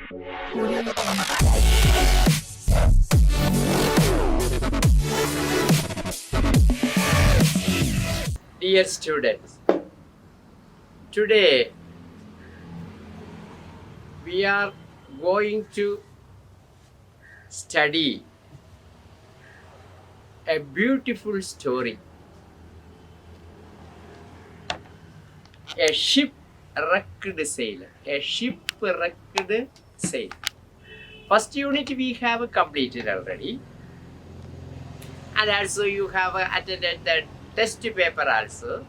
Dear students, today we are going to study a beautiful story. A shipwrecked sailor. A shipwrecked sailor. First unit we have completed already. And also you have attended the test paper also.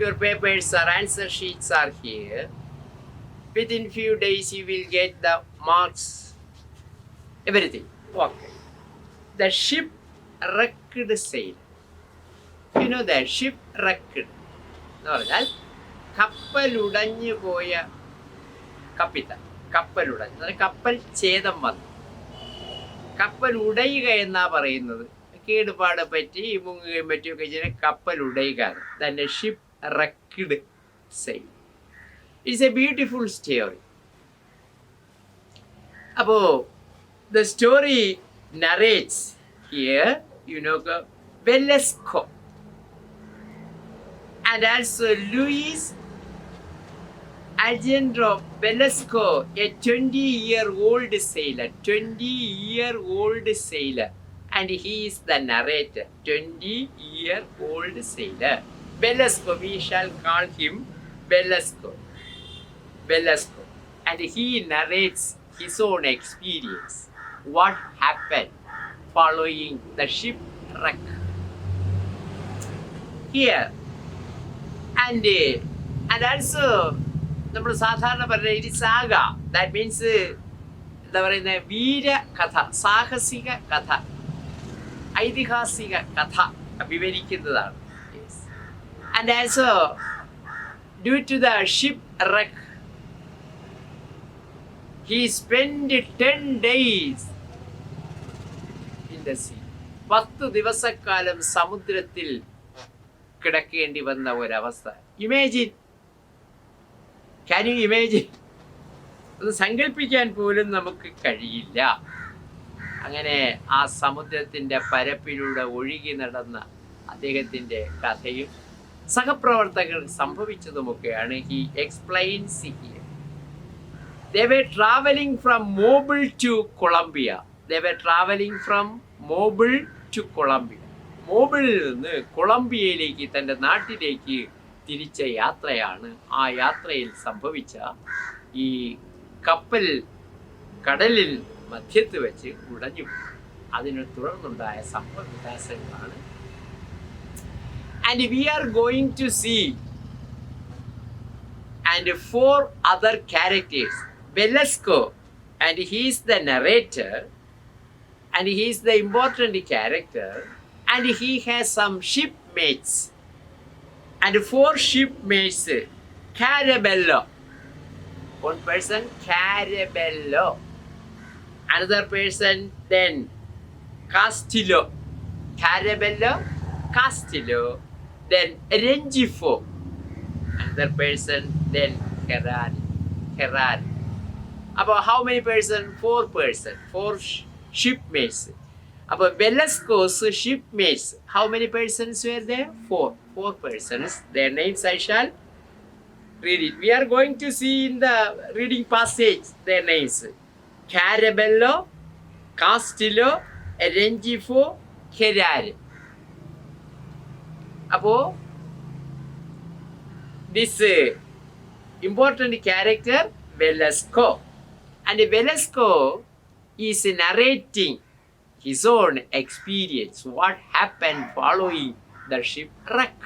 Your papers or answer sheets are here. Within few days you will get the marks. Everything. Okay. The shipwrecked sailor. You know that shipwrecked. എന്ന് പറഞ്ഞാൽ കപ്പലുടഞ്ഞു പോയ കപ്പിത്താൻ. കപ്പലുടഞ്ഞു അതായത് കപ്പൽ ഛേദം വന്നു. കപ്പൽ ഉടയുക എന്നാ പറയുന്നത്. കേടുപാട് പറ്റി മുങ്ങുകയും പറ്റിയൊക്കെ ചെയ്ത് കപ്പൽ ഉടയുക. തന്നെ ship wrecked sail. It's a beautiful story. അപ്പോൾ the story narrates here Velasco and also Luis Alejandro Velasco, a 20-year-old sailor. 20-year-old sailor. And he is the narrator. 20-year-old sailor. Velasco, we shall call him Velasco. Velasco. And he narrates his own experience. What happened following the shipwreck. Here. And also, നമ്മൾ സാധാരണ പറഞ്ഞ ഇത് saga. That means എന്താ പറയുന്ന വീരകഥ, സാഹസിക കഥ, ഐതിഹാസിക കഥ വിവരിക്കുന്നതാണ്. And also, due to the shipwreck, he spent 10 days in the sea. 10 ദിവസക്കാലം സമുദ്രത്തിൽ കിടക്കേണ്ടി വന്ന ഒരവസ്ഥ. Imagine, can you imagine? അത് സങ്കല്പിക്കാൻ പോലും നമുക്ക് കഴിയില്ല. അങ്ങനെ ആ സമുദ്രത്തിൻ്റെ പരപ്പിലൂടെ ഒഴുകി നടന്ന അദ്ദേഹത്തിൻ്റെ കഥയും സഹപ്രവർത്തകർ സംഭവിച്ചതുമൊക്കെയാണ് he explains here. They were traveling from Mobile to Colombia. They were traveling from Mobile to Colombia. മോബിളിൽ നിന്ന് കൊളംബിയയിലേക്ക്, തൻ്റെ നാട്ടിലേക്ക് തിരിച്ച യാത്രയാണ്. ആ യാത്രയിൽ സംഭവിച്ച ഈ കപ്പൽ കടലിൽ മധ്യത്ത് വെച്ച് ഉടഞ്ഞു. അതിനെ തുടർന്നുണ്ടായ സംഭവ വികാസങ്ങളാണ്. And we are going to see and 4 other characters. Velasco, and he is the narrator, and he is the important character, and he has some shipmates, and 4 shipmates. Carabello, one person Carabello, another person then Castillo, Carabello, Castillo, then Rengifo, another person then Herrari. About how many persons? 4 persons, 4 shipmates. About Velasco's shipmates, how many persons were there? 4 persons. Their names I shall read it. We are going to see in the reading passage their names: Carabello, Castillo, Rengifo, Herrari. About this important character Velasco, and Velasco is narrating his own experience, what happened following the shipwreck.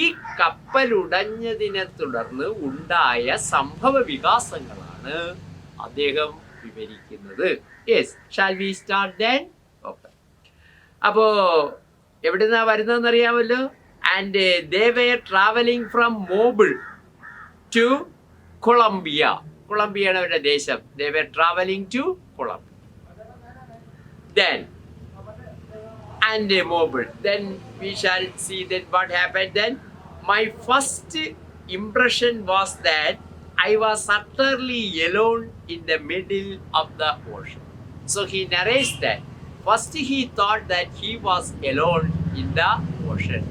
ഈ കപ്പൽ ഉടഞ്ഞതിനെ തുടർന്ന് ഉണ്ടായ സംഭവ വികാസങ്ങളാണ് അദ്ദേഹം വിവരിക്കുന്നത്. Yes, shall we start then? Okay. അപ്പോൾ എവിടെ നിന്നാണ് വരുന്നതെന്ന് അറിയാമല്ലോ. And they were traveling from Mobile to Colombia. Colombia is our nation. They were traveling to Colombia. Then, and Mobile. Then we shall see that what happened then. My first impression was that I was utterly alone in the middle of the ocean. So he narrates that. First he thought that he was alone in the ocean.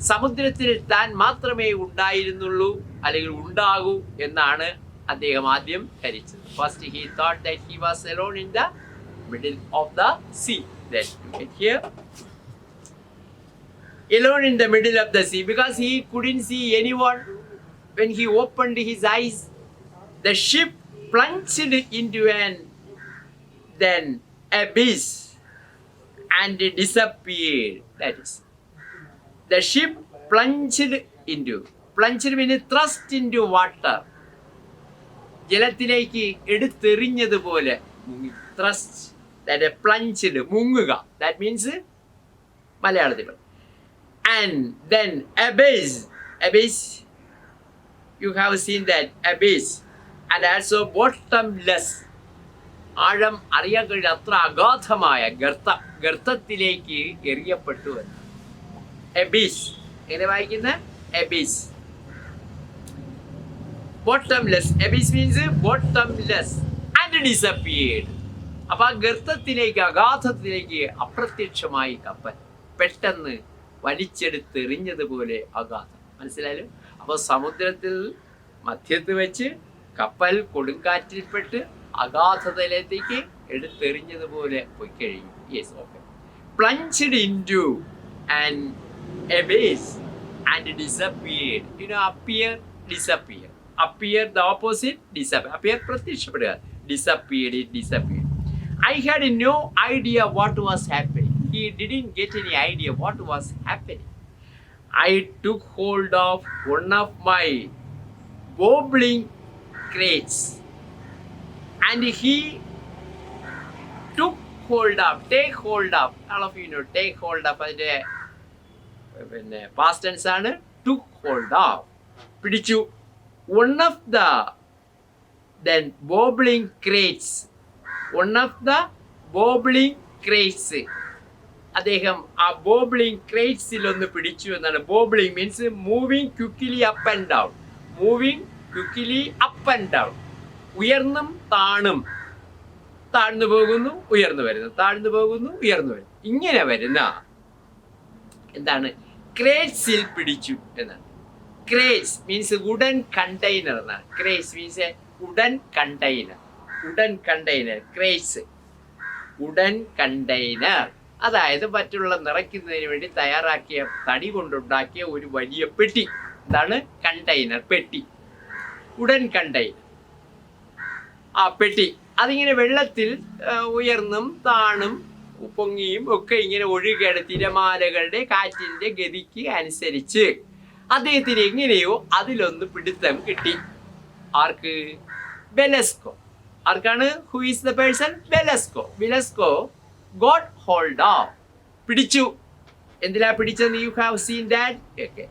സമുദ്രത്തിൽ താൻ മാത്രമേ ഉണ്ടായിരുന്നുള്ളൂ അല്ലെങ്കിൽ ഉണ്ടാകൂ എന്നാണ് അദ്ദേഹം ആദ്യം ധരിച്ചത്. First he thought that he was alone in the middle of the sea. Then you get here, alone in the middle of the sea, because he couldn't see anyone. When he opened his eyes, the ship plunged into an then abyss and disappeared. That is, the ship plunged means thrust into water. ജലത്തിലേക്ക് എടുത്തെറിഞ്ഞതുപോലെ മുങ്ങി. thrust, that plunged, മുങ്ങുക. That means മലയാളത്തിൽ. And then abyss, you have seen that abyss, and also bottomless, ആഴം അറിയാൻ കഴിയുന്ന അത്ര അഗാധമായ ഗർത്തത്തിലേക്ക് എറിയപ്പെട്ടു. abyss എങ്ങനെ വായിക്കുന്ന? abyss, bottomless. abyss means bottomless and disappeared. അപ്പൊ ആ ഗർത്തത്തിലേക്ക്, അഗാധത്തിലേക്ക് അപ്രത്യക്ഷമായി കപ്പൽ പെട്ടെന്ന് വലിച്ചെടുത്തെറിഞ്ഞതുപോലെ അഗാധം. മനസ്സിലായാലും? അപ്പൊ സമുദ്രത്തിൽ മധ്യത്ത് വെച്ച് കപ്പൽ കൊടുങ്കാറ്റിൽപ്പെട്ട് അഗാധതയിലേക്ക് എടുത്തെറിഞ്ഞതുപോലെ പോയി കഴിഞ്ഞു. Yes, okay. plunged into an abyss and disappeared. You know, appear, disappear. Appear, the opposite, disappear. Appear, പ്രത്യക്ഷപ്പെടുക. Disappeared, it disappeared. I had no idea what was happening. He didn't get any idea what was happening. I took hold of one of my wobbling crates, and he took hold of, take hold of. All of you know, take hold of. Past tense ആണ്. took hold of, പിടിച്ചു. one of the then wobbling crates, one of the wobbling crates, അദ്ദേഹം ആ ബോബ്ലിംഗ് ക്രേറ്റ്സിൽ ഒന്ന് പിടിച്ചു എന്നാണ്. Bobbling means moving quickly up and down. Moving quickly up and down. ഉയർന്നും താണും, താഴ്ന്നു പോകുന്നു, ഉയർന്നു വരുന്നു, താഴ്ന്നു പോകുന്നു, ഉയർന്നു വരുന്നു, ഇങ്ങനെ വരുന്ന എന്താണ്? ക്രേറ്റ്സിൽ പിടിച്ചു എന്നാണ്. ക്രേറ്റ്സ് മീൻസ് വുഡൻ കണ്ടെയ്നർ എന്നാണ്. Crates means wooden container. Wooden container, crates, wooden container. അതായത് മറ്റുള്ള നിറയ്ക്കുന്നതിന് വേണ്ടി തയ്യാറാക്കിയ തടി കൊണ്ടുണ്ടാക്കിയ ഒരു വലിയ പെട്ടി. എന്താണ്? കണ്ടെയ്നർ, പെട്ടി, വുഡൻ കണ്ടെയ്നർ. ആ പെട്ടി അതിങ്ങനെ വെള്ളത്തിൽ ഉയർന്നും താണും പൊങ്ങിയും ഒക്കെ ഇങ്ങനെ ഒഴുകുകയാണ്. തിരമാലകളുടെ കാറ്റിന്റെ ഗതിക്ക് അനുസരിച്ച് അദ്ദേഹത്തിന് എങ്ങനെയോ അതിലൊന്ന് പിടുത്തം കിട്ടി. ആർക്ക്? വെലസ്കോ. ആർക്കാണ്? Who is the person? Velasco. Velasco got hold of, പിടിച്ചു. എന്തിലാ പിടിച്ചെന്ന്? you have seen that. okay.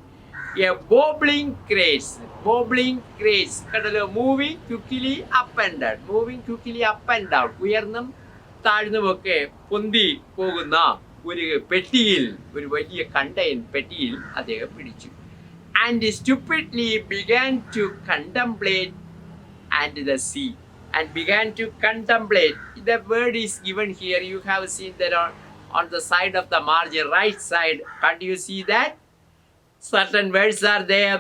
a wobbling crates, wobbling crates കണ്ടല്ലോ. moving quickly up and down, moving quickly up and down, ഉയർന്നും താഴ്ന്നുമൊക്കെ പൊന്തി പോകുന്ന ഒരു പെട്ടിയിൽ, ഒരു വലിയ കണ്ടെയ്നർ പെട്ടിയിൽ അദ്ദേഹം പിടിച്ചു. and stupidly began to contemplate and the sea, and began to contemplate. The word is given here. You have seen that on the side of the margin, right side. Can't you see that? Certain words are there.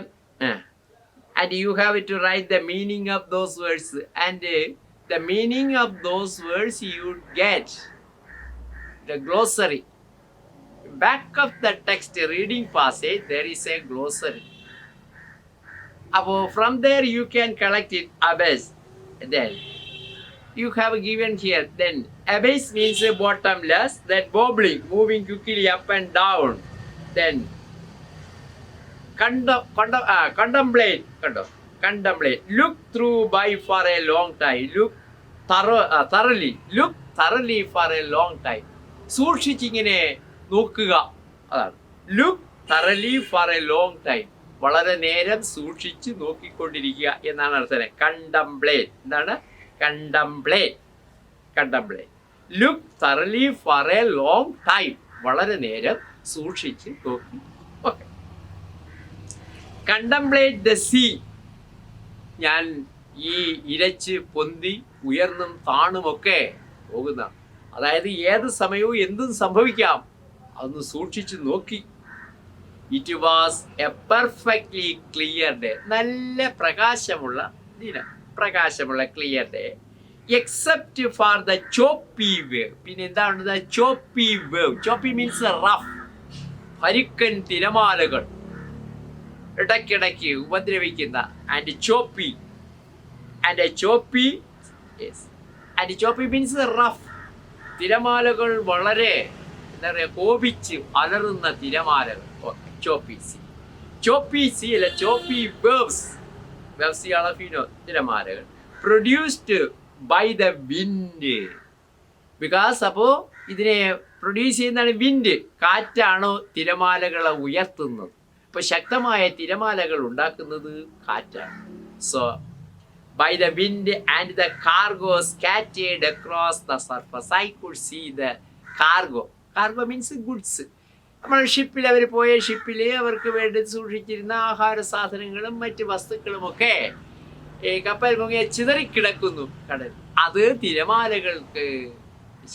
And you have to write the meaning of those words. And the meaning of those words you get. The glossary. Back of the text reading passage, there is a glossary. From there you can collect it. Abyss. Then you have given here. Then abyss means bottomless. Then wobbling, moving quickly up and down. Then contemplate. Look through by for a long time. Look thoroughly. Look thoroughly for a long time. സൂക്ഷിച്ചിങ്ങനെ നോക്കുക. അതാണ് look thoroughly for a long time. വളരെ നേരം സൂക്ഷിച്ച് നോക്കിക്കൊണ്ടിരിക്കുക എന്നാണ് അർത്ഥം. Contemplate. എന്താണ്? Contemplate. Look thoroughly for a long time. വളരെ നേരം സൂക്ഷിച്ച് നോക്കി. ഓക്കെ. Contemplate the sea. ഞാൻ ഈ ഇരച്ച് പൊന്തി ഉയർന്നും താണുമൊക്കെ പോകുന്ന, അതായത് ഏത് സമയവും എന്തും സംഭവിക്കാം, അതൊന്ന് സൂക്ഷിച്ചു നോക്കി. It was a perfectly clear day, നല്ല പ്രകാശമുള്ള ദിനം, പ്രകാശമുള്ള clear day, except for the choppy wave. പിന്നെ എന്താണ് choppy wave? Choppy means rough, പരുക്കൻ തിരമാലകൾ, ഇടയ്ക്കിടയ്ക്ക് ഉപദ്രവിക്കുന്ന. And choppy, and choppy, yes, and choppy means rough, തിരമാലകൾ വളരെ എന്താ പറയുക, കോപിച്ച് അലറുന്ന തിരമാലകൾ. ചോപ്പി സി, ചോപ്പി സി അല്ല, ചോപ്പി വേവ്സ്, വേവ്സ് അളഫിനോ തിരമാലകൾ, produced by the wind. Because അപ്പോൾ ഇതിനെ പ്രൊഡ്യൂസ് ചെയ്യുന്നതാണ് വിൻഡ്, കാറ്റാണോ തിരമാലകളെ ഉയർത്തുന്നത്. അപ്പോൾ ശക്തമായ തിരമാലകൾ ഉണ്ടാക്കുന്നത് കാറ്റാണ്. So by the wind and the cargo scattered across the surface. I could see the cargo. Cargo means goods. നമ്മൾ ഷിപ്പിൽ അവർ പോയ ഷിപ്പിൽ അവർക്ക് വേണ്ടി സൂക്ഷിച്ചിരുന്ന ആഹാര സാധനങ്ങളും മറ്റ് വസ്തുക്കളുമൊക്കെ കപ്പൽ മുങ്ങിയ ചിതറിക്കിടക്കുന്നു കടൽ. അത് തിരമാലകൾക്ക്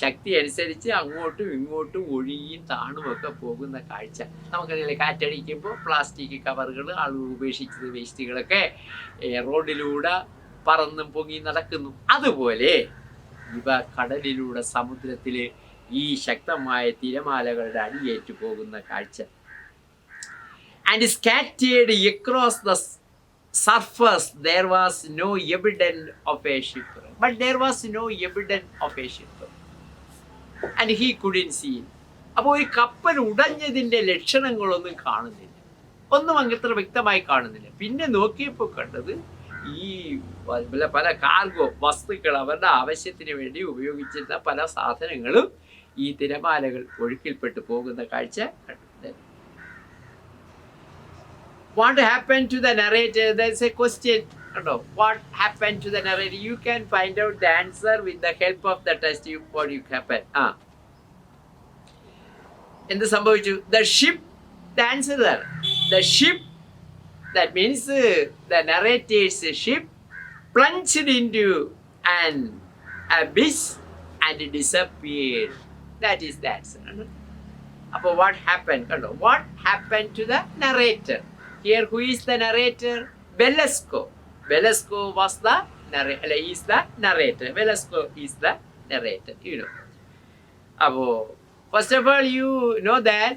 ശക്തി അനുസരിച്ച് അങ്ങോട്ടും ഇങ്ങോട്ടും ഒഴുകിയും താണുമൊക്കെ പോകുന്ന കാഴ്ച നമുക്കറിയില്ല. കാറ്റടിക്കുമ്പോൾ പ്ലാസ്റ്റിക് കവറുകൾ, ആളുകൾ ഉപേക്ഷിച്ചത് വേസ്റ്റുകളൊക്കെ റോഡിലൂടെ പറന്നും പൊങ്ങി നടക്കുന്നു. അതുപോലെ ഇവ കടലിലൂടെ സമുദ്രത്തില് ഈ ശക്തമായ തിരമാലകളുടെ അടിയേറ്റു പോകുന്ന കാഴ്ച. And scattered across the surface there was no evidence of a ship, but there was no evidence of a ship and he couldn't see it. അപ്പോൾ ഒരു കപ്പൽ ഉടഞ്ഞതിൻ്റെ ലക്ഷണങ്ങളൊന്നും കാണുന്നില്ല, ഒന്നും അങ്ങത്ര വ്യക്തമായി കാണുന്നില്ല. പിന്നെ നോക്കിയപ്പോൾ കണ്ടത് ഈ പല കാർഗോ വസ്തുക്കൾ, അവരുടെ ആവശ്യത്തിന് വേണ്ടി ഉപയോഗിച്ചിരുന്ന പല സാധനങ്ങളും ഈ തിരമാലകൾ ഒഴുക്കിൽപ്പെട്ടു പോകുന്ന കാഴ്ച കണ്ടു. What happened to the narrator? There's a question. What happened to the narrator? You can find out the answer with the help of the test. What you happen? എന്ത് സംഭവിച്ചു? The ship, the answer there. The ship, that means the narrator's ship plunged into an abyss and disappeared. That is the answer. അപ്പോൾ what happened? What happened to the narrator? Here, who is the narrator? Velasco. Velasco was the narrator. Is the narrator. Velasco is the narrator. You know. അപ്പോൾ first of all, you know that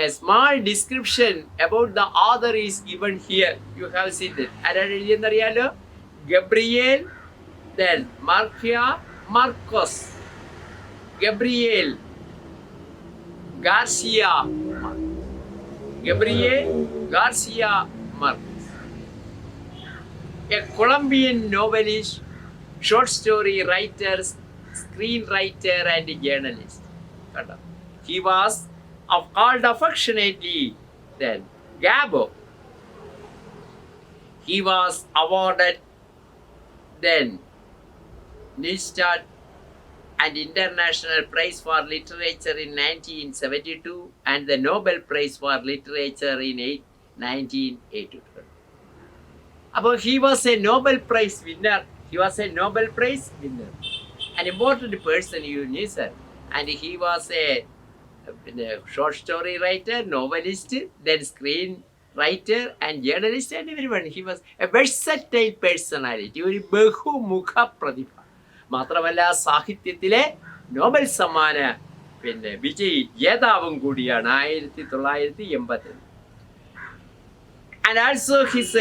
a small description about the author is given here. You have seen that. ആരാണ് എഴുതിയെന്നറിയാലോ? Gabriel, then Marcia Marcos. Gabriel Garcia Marcos. Gabriel Garcia Marcos. A Colombian novelist, short story writer, screenwriter and journalist. He was called affectionately then Gabo. He was awarded then Nystad and International Prize for Literature in 1972 and the Nobel Prize for Literature in 1982. About he was a Nobel Prize winner. He was a Nobel Prize winner. An important person, you knew, sir. And he was a short story writer, novelist, then screenwriter and journalist and everyone. He was a versatile personality. ഒരു ബഹുമുഖ പ്രതിഭ. മാത്രമല്ല സാഹിത്യത്തിലെ Nobel സമ്മാന വിജയി ജേതാവും കൂടിയാണ് 1980. And also his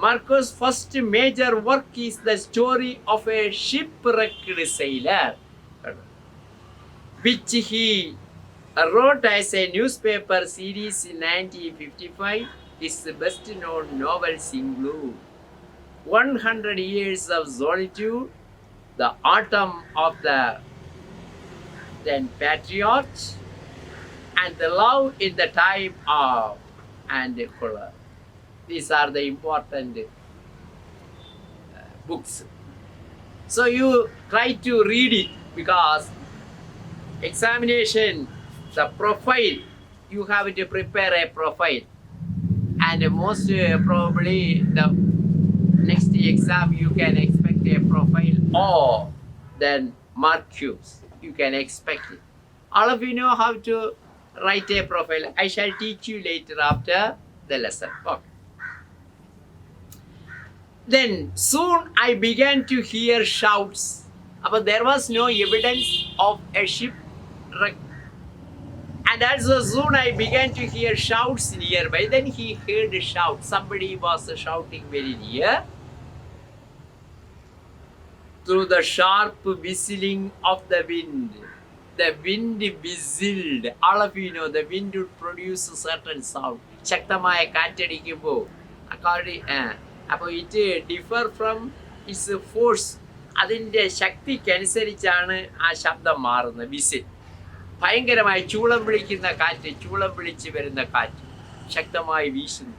Marcos' first major work is the story of a shipwrecked sailor, which he wrote as a newspaper series in 1955. His best known novels include 100 Years of Solitude, The Autumn of the then Patriot, and The Love in the Time of and Color. These are the important books. So you try to read it, because examination, the profile, you have to prepare a profile. And and most probably the next exam you can expect a profile or then mark cubes. You can expect it. All of you know how to write a profile. I shall teach you later after the lesson. Okay. Then soon I began to hear shouts, but there was no evidence of a shipwreck. And also soon I began to hear shouts nearby. Then he heard a shout. Somebody was shouting very near. Through the sharp whistling of the wind. The wind whistled. All of you know the wind would produce a certain sound. ശക്തമായ കാറ്റടിക്കുമ്പോൾ അപ്പോൾ it differ from it's force. അതിൻ്റെ ശക്തിക്കനുസരിച്ചാണ് ആ ശബ്ദം മാറുന്നത്. Whistle ഭയങ്കരമായി ചൂളം വിളിക്കുന്ന കാറ്റ്, ചൂളം വിളിച്ച് വരുന്ന കാറ്റ് ശക്തമായി വീശുന്നു.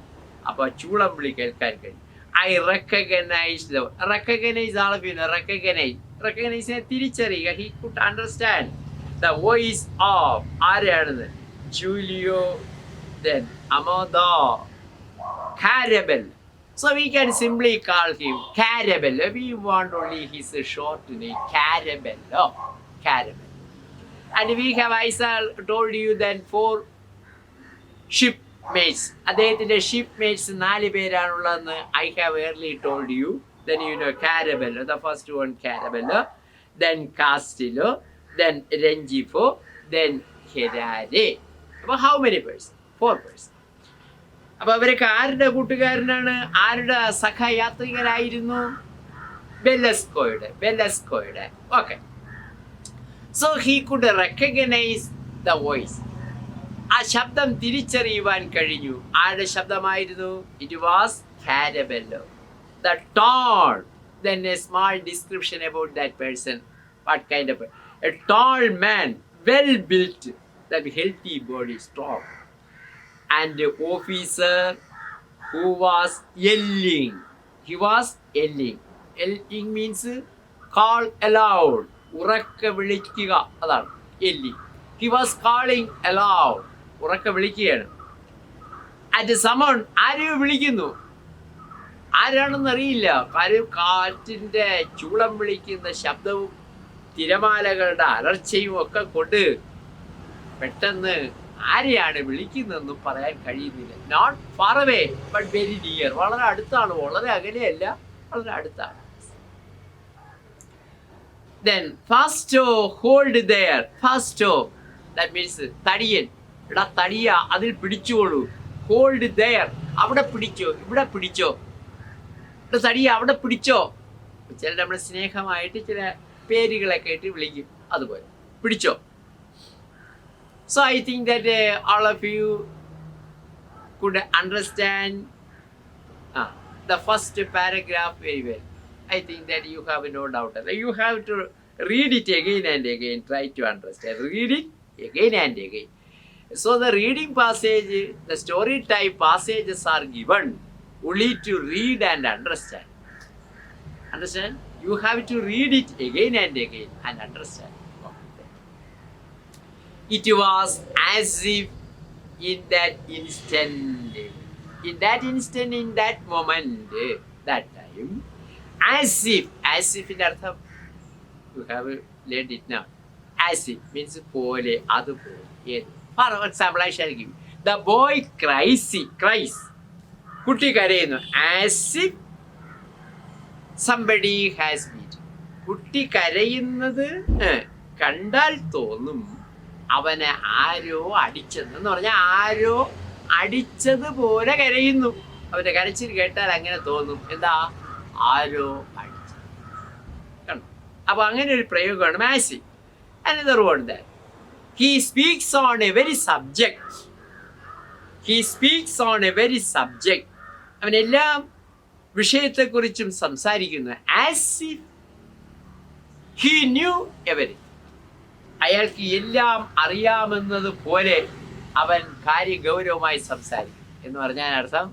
അപ്പോൾ ചൂളം വിളി കേൾക്കാൻ കഴിയും. I recognize the recognize all of you know recognize തിരിച്ചറിയുക. He could understand the voice of ആരാണെന്ന്? Julio, then Amado, Carabel. So we can simply call him Carabel. We want only his short name, Carabel. Oh, Carabel. And we have, I told you then 4 shipmates. അദ്ദേഹത്തിൻ്റെ ഷിപ്പ്മേറ്റ്സ് 4 പേരാണുള്ളതെന്ന് I have early told you. Then you know Carabello, the first one Carabello, then Castillo, then Rengifo, then Herare. അപ്പോൾ how many person? 4 person. അപ്പോൾ അവരൊക്കെ ആരുടെ കൂട്ടുകാരനാണ്? ആരുടെ സഹയാത്രികരായിരുന്നു? ബെല്ലസ്കോയുടെ. Okay. So he could recognize the voice. ആ ശബ്ദം തിരിച്ചറിയുവാൻ കഴിഞ്ഞു. ആരുടെ ശബ്ദമായിരുന്നു? It was Carabello. The tall. Then a small description about that person. What kind of a tall man, well built, that healthy body, strong. And the officer who was yelling. He was yelling. Yelling means call aloud. ഉറക്ക വിളിക്കുക, അതാണ് yelling. He was calling aloud. ഉറക്ക വിളിക്കുകയാണ്. At someone, ആരെയോ വിളിക്കുന്നു. ആരാണെന്നറിയില്ല. കാര്യം കാറ്റിൻ്റെ ചൂളം വിളിക്കുന്ന ശബ്ദവും തിരമാലകളുടെ അലർച്ചയും ഒക്കെ കൊണ്ട് പെട്ടെന്ന് ആരെയാണ് വിളിക്കുന്നതെന്നും പറയാൻ കഴിയുന്നില്ല. Not far away but very near. വളരെ അടുത്താണ്, വളരെ അകലെയല്ല, വളരെ അടുത്താണ്. Then fasto, hold there. Fasto, that means തടിയൻ. എടാ തടിയ, അതിൽ പിടിച്ചോളൂ. Hold there, അവിടെ പിടിച്ചോ, ഇവിടെ പിടിച്ചോ. എടാ തടിയ, അവിടെ പിടിച്ചോ. ചില നമ്മൾ സ്നേഹമായിട്ട് ചില പേരുകളൊക്കെ ഇട്ട് വിളിക്കും, അതുപോലെ പിടിച്ചോ. So I think that all of you could understand the first paragraph very well. I think that you have no doubt. You have to read it again and again. Try to understand. Read it again and again. So the reading passage, the story type passages are given only to read and understand. Understand? You have to read it again and again and understand. It was as if in that instant, in that moment, that time, as if in Artham, you have learned it now. As if means pole, other pole. For example, I shall give. The boy cries. Kutti karayunu. As if somebody has beaten. Kutti karayunnathu കണ്ടാൽ തോന്നും അവനെ ആരോ അടിച്ചെന്ന് പറഞ്ഞാൽ ആരോ അടിച്ചതുപോലെ കരയുന്നു. അവൻ്റെ കരച്ചിൽ കേട്ടാൽ അങ്ങനെ തോന്നും. എന്താ? ആരോ അടിച്ചു. കണ്ടോ? അപ്പോൾ അങ്ങനെ ഒരു പ്രയോഗമാണ് Masi. Another word that he speaks on a very subject. അവൻ എല്ലാ വിഷയത്തെക്കുറിച്ചും സംസാരിക്കുന്നു. As if he knew everything. അയാൾക്ക് എല്ലാം അറിയാമെന്നതുപോലെ അവൻ കാര്യഗൗരവമായി സംസാരിക്കും. എന്ന് പറഞ്ഞാൽ അർത്ഥം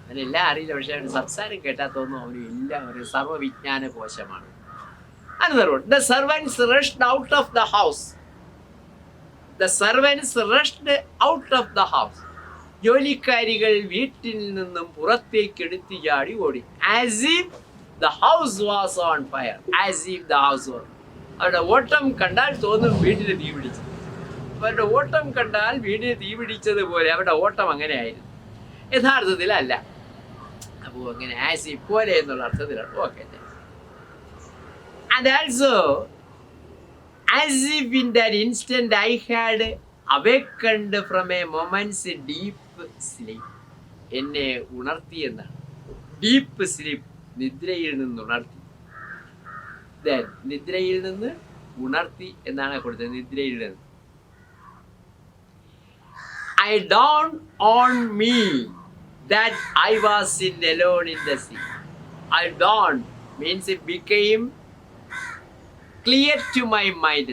അവനെല്ലാം അറിയില്ല, പക്ഷെ അവന് സംസാരം കേട്ടാൽ തോന്നും അവന് എല്ലാം ഒരു സർവ്വവിജ്ഞാന കോശമാണ്. Another word, the servants rushed out of the house. ജോലിക്കാരികൾ വീട്ടിൽ നിന്നും പുറത്തേക്ക് എടുത്തു ചാടി ഓടി. As if the house was on fire. As if the house was. അവരുടെ ഓട്ടം കണ്ടാൽ തോന്നും വീട്ടിൽ തീ പിടിച്ചു. അവരുടെ ഓട്ടം കണ്ടാൽ വീടിന് തീ പിടിച്ചതുപോലെ അവരുടെ ഓട്ടം അങ്ങനെയായിരുന്നു. യഥാർത്ഥത്തിൽ അല്ല. അപ്പോൾ അങ്ങനെ ആസ് ഇഫ് പോലെ എന്നുള്ള അർത്ഥത്തിലാണ്. Okay. And also, as if in that instant I had awakened from a moment's deep sleep. എന്നെ ഉണർത്തി എന്നാണ്. ഡീപ്പ് സ്ലീപ്പ്, നിദ്രയിൽ നിന്ന് ഉണർത്തി. നിദ്രയിൽ നിന്ന് ഉണർത്തി എന്നാണ് കൊടുത്തത്. നിദ്രയിൽ നിന്ന്. I dawned on me that I was alone in the sea. I dawned means it became clear to my mind.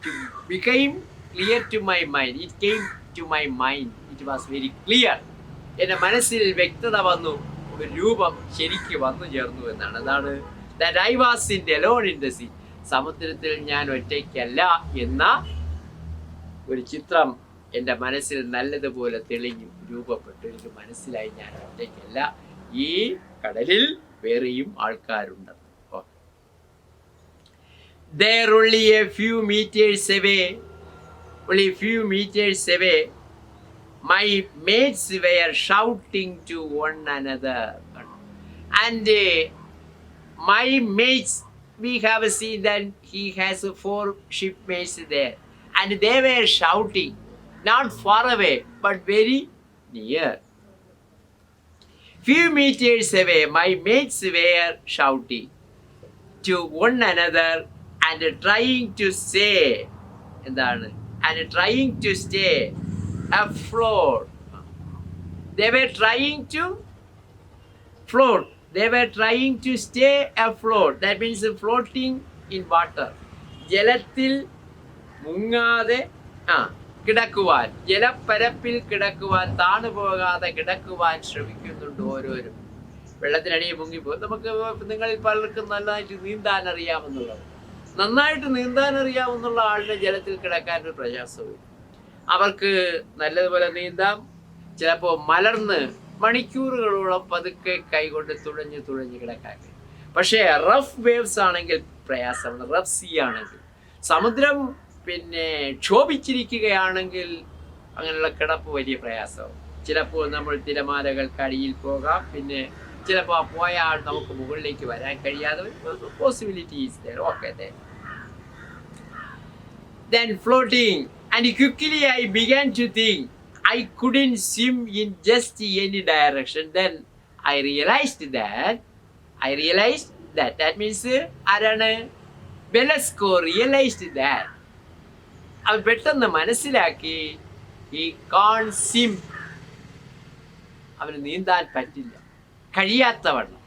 To became clear to my mind. It came to my mind. It was very clear. എൻ്റെ മനസ്സിൽ വ്യക്തത വന്നു, ഒരു രൂപം ശരിക്ക് വന്നു ചേർന്നു എന്നാണ്. അതാണ് that I was alone in the sea. സമുദ്രത്തിൽ ഞാൻ ഒറ്റയ്ക്കല്ല എന്ന ഒരു ചിത്രം എൻ്റെ മനസ്സിൽ നല്ലതുപോലെ തെളിഞ്ഞു രൂപപ്പെട്ടു. എനിക്ക് മനസ്സിലായി ഞാൻ ഒറ്റയ്ക്കല്ല, ഈ കടലിൽ വേറെയും ആൾക്കാരുണ്ട്. There only a few meters away, my mates were shouting to one another. And my mates, we have seen that he has 4 shipmates there. And they were shouting, not far away, but very near. Few meters away, my mates were shouting to one another and trying to stay afloat. They were trying to float. They were trying to stay afloat. That means floating in water. ജലത്തിൽ മുങ്ങാതെ കിടക്കുവാൻ, ജലപ്പരപ്പിൽ കിടക്കുവാൻ, താണു പോകാതെ കിടക്കുവാൻ ശ്രമിക്കുന്നുണ്ട് ഓരോരും. വെള്ളത്തിനടിയിൽ മുങ്ങിപ്പോകും. നമുക്ക് നിങ്ങളിൽ പലർക്കും നന്നായിട്ട് നീന്താൻ അറിയാമെന്നുള്ള ആളിനെ ജലത്തിൽ കിടക്കാൻ ഒരു പ്രയാസവും. അവർക്ക് നല്ലതുപോലെ നീന്താം. ചിലപ്പോൾ മലർന്ന് മണിക്കൂറുകളോളം പതുക്കെ കൈകൊണ്ട് തുഴഞ്ഞ് കിടക്കാൻ. പക്ഷേ റഫ് വേവ്സ് ആണെങ്കിൽ പ്രയാസമാണ്. റഫ് സീ ആണെങ്കിൽ, സമുദ്രം ക്ഷോഭിച്ചിരിക്കുകയാണെങ്കിൽ അങ്ങനെയുള്ള കിടപ്പ് വലിയ പ്രയാസവും. ചിലപ്പോൾ നമ്മൾ തിരമാലകൾക്കടിയിൽ പോകാം. ചിലപ്പോൾ പോയാൽ നമുക്ക് മുകളിലേക്ക് വരാൻ കഴിയാതെ possibilities there. Okay then. Then floating, and quickly I began to think I couldn't swim in just any direction. Then I realized that means ആരാണ്? ബെലസ്കോ realized that. അവൻ പെട്ടെന്ന് മനസ്സിലാക്കി he can't swim. അവന് നീന്താൻ പറ്റില്ല, കഴിയാത്തവണ്ണം.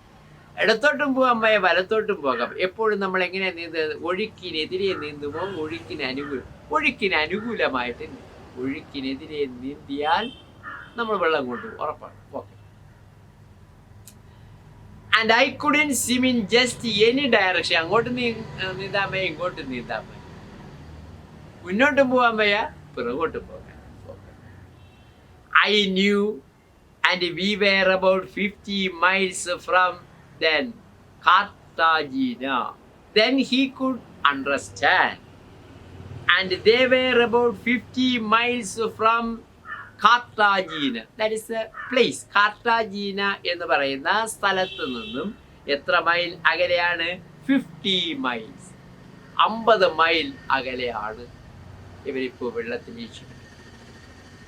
ഇടത്തോട്ടും പോകാൻ വയ്യ, വലത്തോട്ടും പോകാം. എപ്പോഴും നമ്മൾ എങ്ങനെയാണ് നീന്തുന്നത്? ഒഴുക്കിനെതിരെ നീന്തുമോ ഒഴുക്കിന് അനുകൂലമായിട്ട് ഒഴുക്കിനെതിരെ നീന്തിയാൽ നമ്മൾ വെള്ളം കൊണ്ടുപോകും, ഉറപ്പാണ്. Okay. And I couldn't swim in just any direction. അങ്ങോട്ട് നീന്താൻ വയ്യ, ഇങ്ങോട്ട് നീന്താൻ വയ്യ, മുന്നോട്ടും പോകാൻ വയ്യ, പിറകോട്ടും പോകാൻ. I new and we were about 50 miles from Cartagena. Then he could understand. And they were about 50 miles from Cartagena. That is the place. Cartagena എന്ന് പറയുന്ന സ്ഥലത്ത് നിന്നും എത്ര മൈൽ അകലെയാണ്? 50 miles. 50 മൈൽ അകലെയാണ് ഇവരിപ്പോൾ വെള്ളത്തിൽ വീഴ്ച.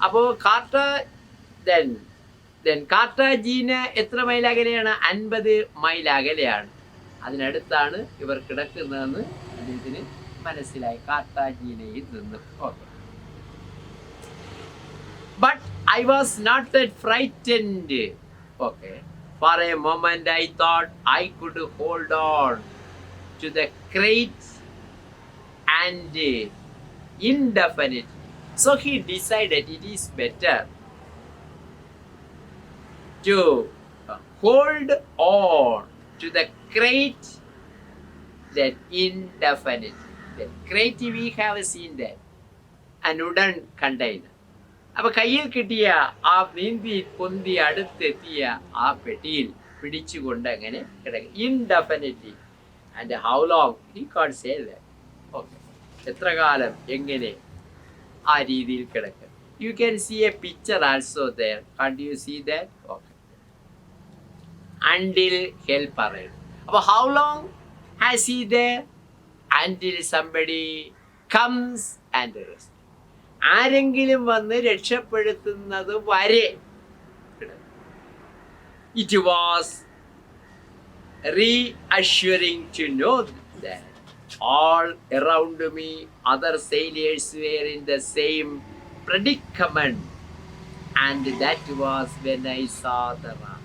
അപ്പോൾ കാർട്ടാജീന എത്ര മൈൽ അകലെയാണ്? 50 മൈൽ അകലെയാണ്. അതിനടുത്താണ് ഇവർ കിടക്കുന്നതെന്ന് അദ്ദേഹത്തിന് മനസ്സിലായി, കാർട്ടാജീനയിൽ നിന്നും. Okay. But I was not that frightened. Okay. For a moment I thought I could hold on to the crate and indefinitely. So he decided it is better to hold on to the crate than indefinitely. The crate we have seen that, an wooden container. അപ്പൊ കയ്യിൽ കിട്ടിയ ആ നീന്തി പൊന്തി അടുത്തെത്തിയ ആ പെട്ടിയിൽ പിടിച്ചുകൊണ്ട് അങ്ങനെ കിടക്കും indefinitely. And how long he can't say that. Okay, എത്ര കാലം, എങ്ങനെ, ആ രീതിയിൽ കിടക്കും. You can see a picture also there. Can't you see that? Okay. Until help arrive. അപ്പൊ how long has he there? Until somebody comes and rest. ആരെങ്കിലും വന്ന് രക്ഷപ്പെടുത്തുന്നത് വരെ. It was reassuring to know that all around me other sailors were in the same predicament, and that was when I saw the raft.